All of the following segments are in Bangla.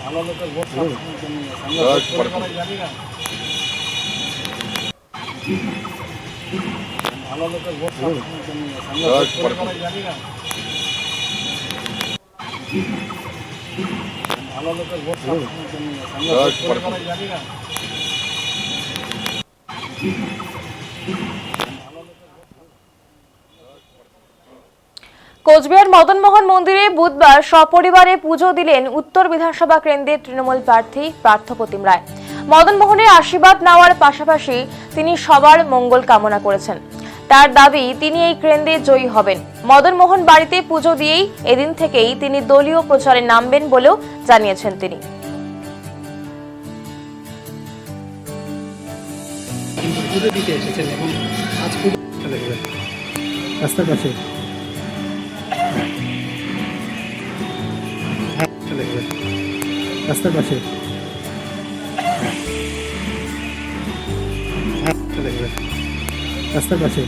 ভালো লোকের ভোট জানি না, ভালো লোকের ভোট জানি না, ভালো লোকের ভোট জানি না। কোচবিহার মদনমোহন মন্দিরে বুধবার সপরিবারে পুজো দিলেন উত্তর বিধানসভা কেন্দ্রের তৃণমূল প্রার্থী পার্থপ্রতিম রায়। মদনমোহনের আশীর্বাদ নেওয়ার পাশাপাশি তিনি সবার মঙ্গল কামনা করেছেন। তার দাবি তিনি এই কেন্দ্রে জয়ী হবেন। মদনমোহন বাড়িতে পুজো দিয়েই এদিন থেকেই তিনি দলীয় প্রচারে নামবেন বলেও জানিয়েছেন তিনি। রাস্তার পাশে রাস্তার পাশে রাস্তার পাশে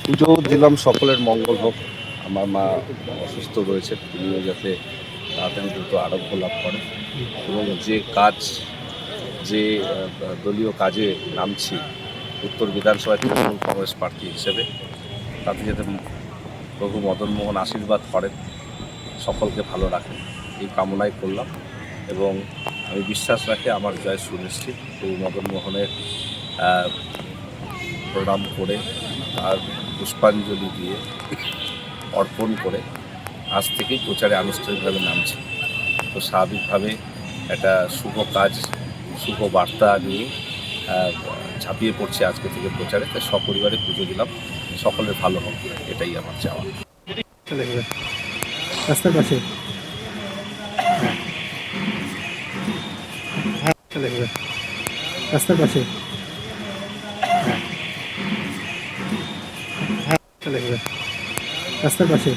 পুজো দিলাম, সকলের মঙ্গল হোক। আমার মা অসুস্থ রয়েছে, তিনিও যাতে তাড়াতাড়ি দ্রুত আরোগ্য লাভ করেন এবং যে কাজ, যে দলীয় কাজে নামছি উত্তর বিধানসভায় তৃণমূল কংগ্রেস প্রার্থী হিসেবে, তাতে যাতে প্রভু মদনমোহন আশীর্বাদ করেন, সকলকে ভালো রাখেন, এই কামনাই করলাম। এবং আমি বিশ্বাস রাখি আমার জয় সুনিশ্চিত। প্রভু মদনমোহনের প্রণাম করে আর পুষ্পাঞ্জলি দিয়ে অর্পণ করে আজ থেকেই প্রচারে আনুষ্ঠানিকভাবে নামছি। তো স্বাভাবিকভাবে একটা শুভ কাজ, শুভ বার্তা নিয়ে ঝাঁপিয়ে পড়ছে আজকে থেকে প্রচারে। তাই সপরিবারে পুজো দিলাম, সকলের ভালো হোক, এটাই আমার চাওয়া। রাস্তার পাশে রাস্তার পাশে রাস্তার পাশে